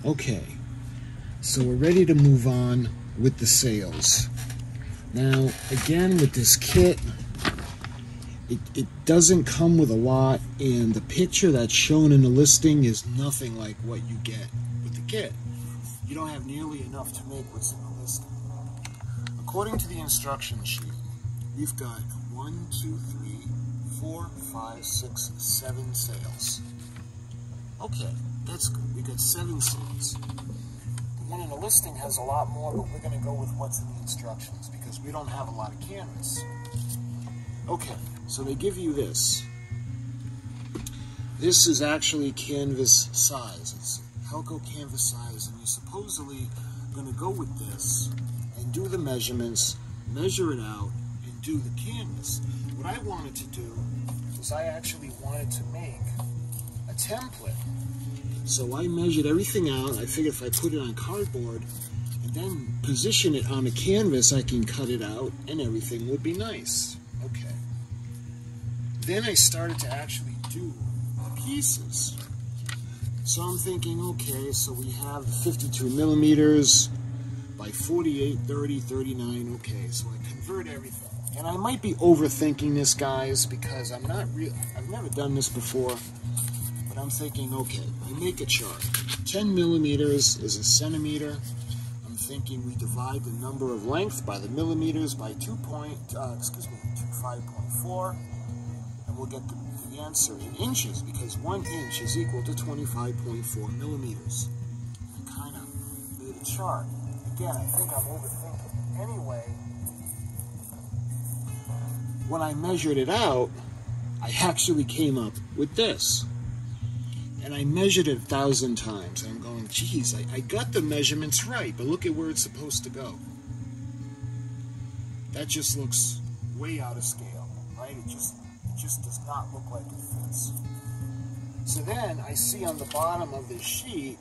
Okay, so we're ready to move on with the sails. Now, again, with this kit, it doesn't come with a lot, and the picture that's shown in the listing is nothing like what you get with the kit. You don't have nearly enough to make what's in the listing. According to the instruction sheet, we've got 1, 2, 3, 4, 5, 6, 7 sails. Okay, that's good. We got 7 sails. The one in the listing has a lot more, but we're going to go with what's in the instructions because we don't have a lot of canvas. Okay, so they give you this. This is actually canvas size. It's Helco canvas size, and you're supposedly going to go with this and do the measurements, measure it out, and do the canvas. What I wanted to do is I actually wanted to make a template. So I measured everything out. I figured if I put it on cardboard and then position it on a canvas, I can cut it out and everything would be nice. Okay. Then I started to actually do the pieces. So I'm thinking, okay, so we have 52 millimeters by 48, 30, 39. Okay, so I convert everything. And I might be overthinking this, guys, because I've never done this before. But I'm thinking, okay, I make a chart. 10 millimeters is a centimeter. I'm thinking we divide the number of length by the millimeters by 5.4, and we'll get the answer in inches, because 1 inch is equal to 25.4 millimeters. I kind of made a chart. Again, I think I'm overthinking. Anyway, when I measured it out, I actually came up with this. And I measured it 1,000 times. And I'm going, geez, I got the measurements right, but look at where it's supposed to go. That just looks way out of scale, right? It just does not look like it fits. So then I see on the bottom of this sheet,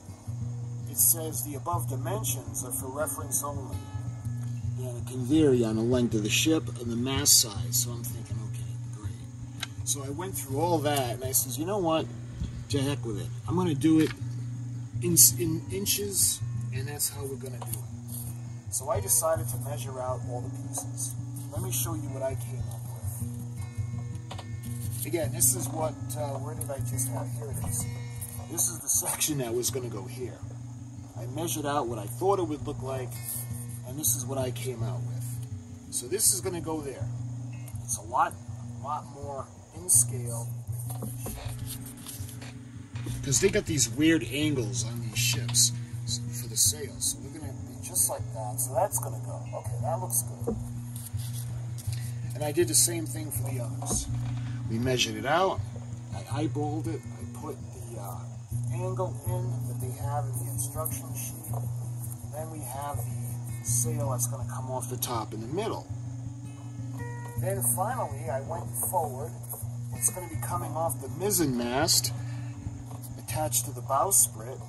it says the above dimensions are for reference only. And it can vary on the length of the ship and the mast size. So I'm thinking, okay, great. So I went through all that, and I says, you know what? To heck with it. I'm going to do it in inches, and that's how we're going to do it. So I decided to measure out all the pieces. Let me show you what I came up with. Again, this is what, where did I just have? Here it is. This is the section that was going to go here. I measured out what I thought it would look like, and this is what I came out with. So this is going to go there. It's a lot more in scale. Because they got these weird angles on these ships for the sails. So we're going to be just like that. So that's going to go. Okay, that looks good. And I did the same thing for the others. We measured it out. I eyeballed it. I put the angle in that they have in the instruction sheet. And then we have the sail that's going to come off the top in the middle. Then finally, I went forward. It's going to be coming off the mizzen mast, attached to the bowsprit.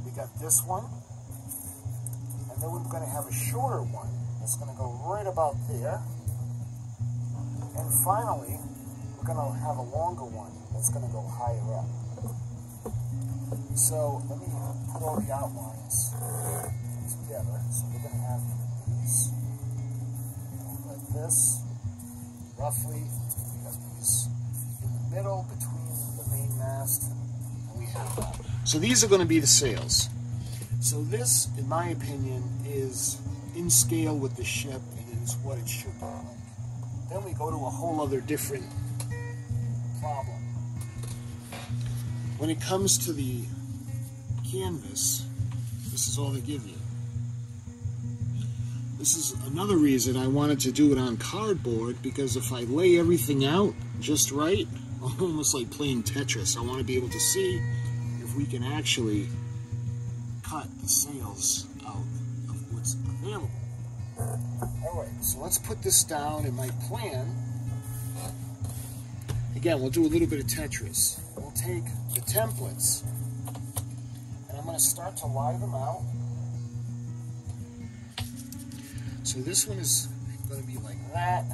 We got this one, and then we're going to have a shorter one that's going to go right about there, and finally we're going to have a longer one that's going to go higher up. So let me put all the outlines together. So we're going to have these like this, roughly. We got these in the middle between the main mast. So these are going to be the sails. So this, in my opinion, is in scale with the ship, and it is what it should look like. Then we go to a whole other different problem. When it comes to the canvas, this is all they give you. This is another reason I wanted to do it on cardboard, because if I lay everything out just right, almost like playing Tetris, I want to be able to see if we can actually cut the sails out of what's available. Alright, so let's put this down in my plan. Again, we'll do a little bit of Tetris. We'll take the templates, and I'm going to start to lie them out. So this one is going to be like that.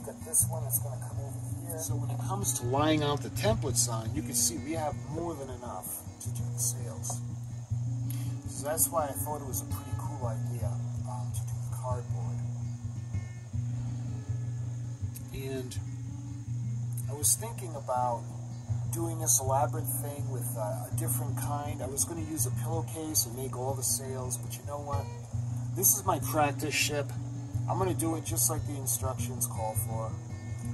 Got this one that's going to come over here. So when it comes to laying out the templates on, you can see we have more than enough to do the sails. So that's why I thought it was a pretty cool idea to do the cardboard. And I was thinking about doing this elaborate thing with a different kind. I was going to use a pillowcase and make all the sails, but you know what? This is my practice ship. I'm going to do it just like the instructions call for.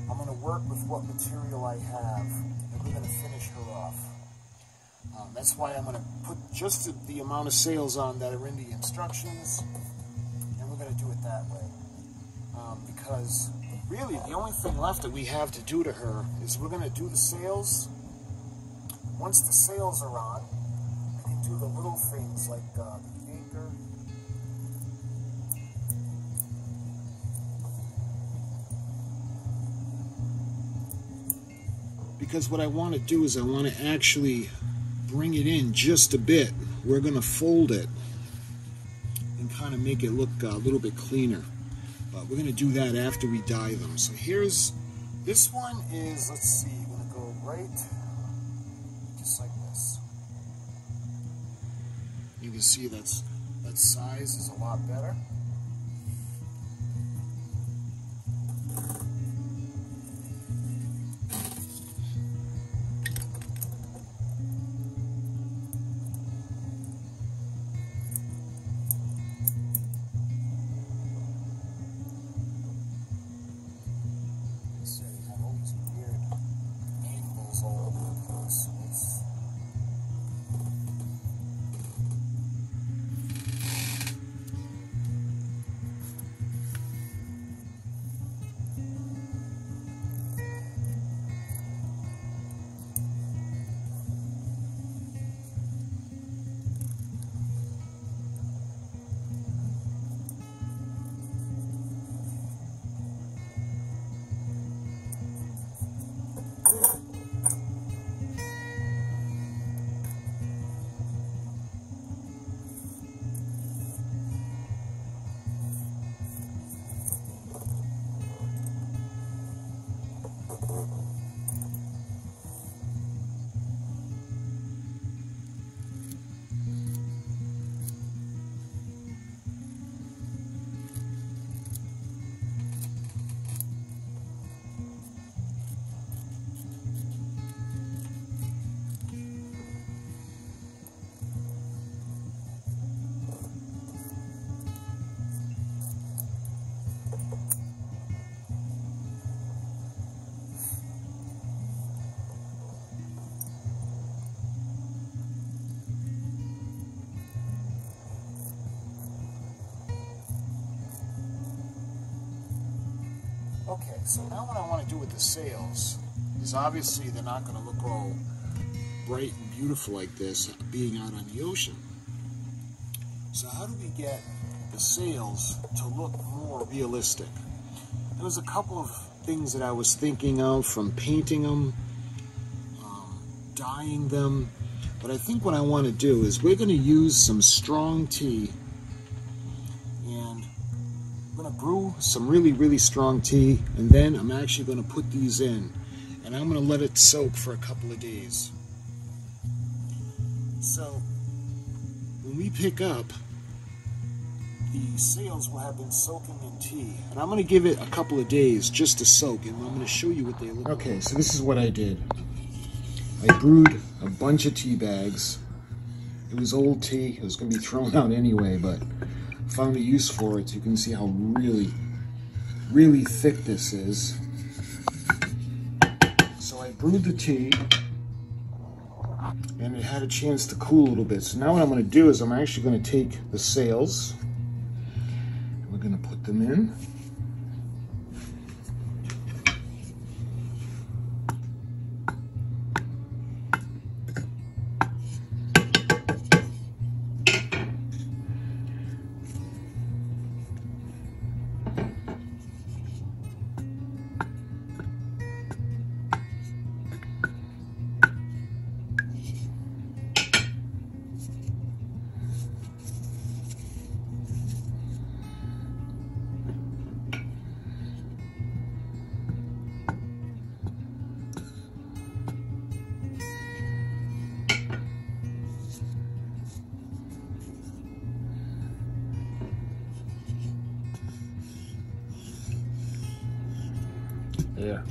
I'm going to work with what material I have, and we're going to finish her off. That's why I'm going to put just the amount of sails on that are in the instructions, and we're going to do it that way. Because really, the only thing left that we have to do to her is we're going to do the sails. Once the sails are on, we can do the little things like the anchor. Because what I want to do is I want to actually bring it in just a bit. We're going to fold it and kind of make it look a little bit cleaner. But we're going to do that after we dye them. So here's, this one is, let's see, I'm going to go right, just like this. You can see that size is a lot better. Okay, so now what I want to do with the sails is obviously they're not going to look all bright and beautiful like this being out on the ocean. So how do we get the sails to look more realistic? There was a couple of things that I was thinking of, from painting them, dyeing them, but I think what I want to do is we're going to use some strong tea, and I'm going to brew some really strong tea, and then I'm actually going to put these in, and I'm going to let it soak for a couple of days. So when we pick up, the sails will have been soaking in tea, and I'm going to give it a couple of days just to soak, and I'm going to show you what they look like. Okay, so this is what I did. I brewed a bunch of tea bags. It was old tea. It was going to be thrown out anyway, but I found a use for it. So you can see how really thick this is. So I brewed the tea, and it had a chance to cool a little bit. So now what I'm going to do is I'm actually going to take the sails, and we're going to put them in. There.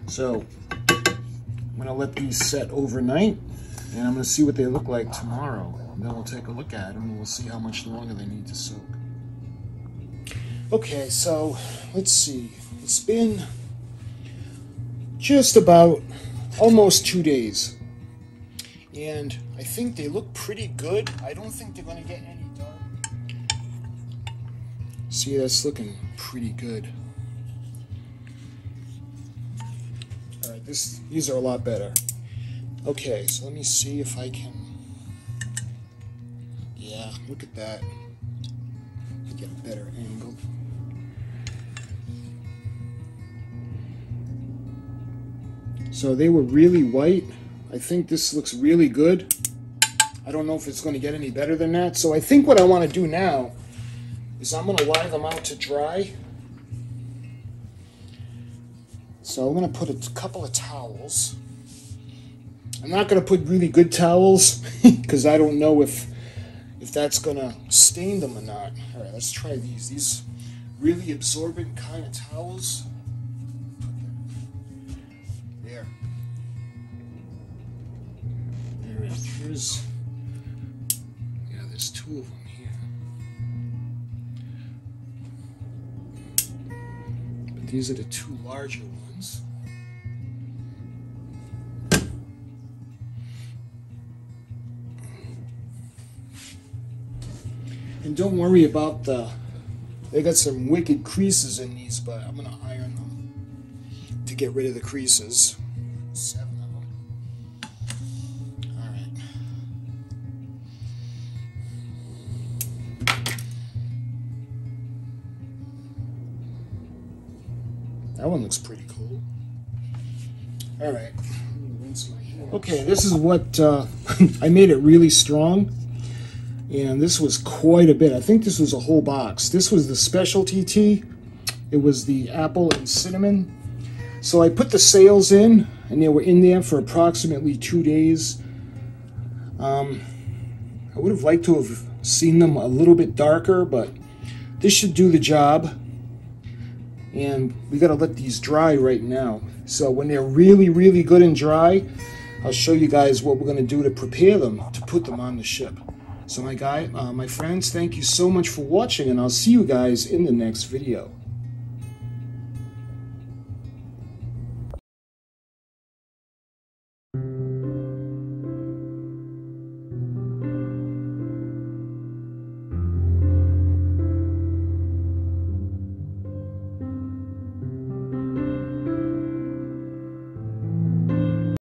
So I'm gonna let these set overnight, and I'm gonna see what they look like tomorrow. And then we'll take a look at them and we'll see how much longer they need to soak. Okay, so let's see. It's been just about almost 2 days. And I think they look pretty good. I don't think they're gonna get any dark. See, that's looking pretty good. All right, these are a lot better. Okay, so let me see if I can. Yeah, look at that. Get a better angle. So they were really white. I think this looks really good. I don't know if it's going to get any better than that. So I think what I want to do now is I'm going to lie them out to dry. So I'm going to put a couple of towels. I'm not going to put really good towels because I don't know if that's going to stain them or not. All right, let's try these. These really absorbent kind of towels. There. There it is. Yeah, there's 2 of them here. But these are the 2 larger ones. And don't worry about they got some wicked creases in these, but I'm going to iron them to get rid of the creases. 7 of them. Alright. That one looks pretty cool. Alright. Okay, this is what, I made it really strong. And this was quite a bit. I think this was a whole box. This was the specialty tea. It was the apple and cinnamon. So I put the sails in, and they were in there for approximately 2 days. I would have liked to have seen them a little bit darker, but this should do the job. And we got to let these dry right now. So when they're really, really good and dry, I'll show you guys what we're going to do to prepare them to put them on the ship. So my friends, thank you so much for watching, and I'll see you guys in the next video.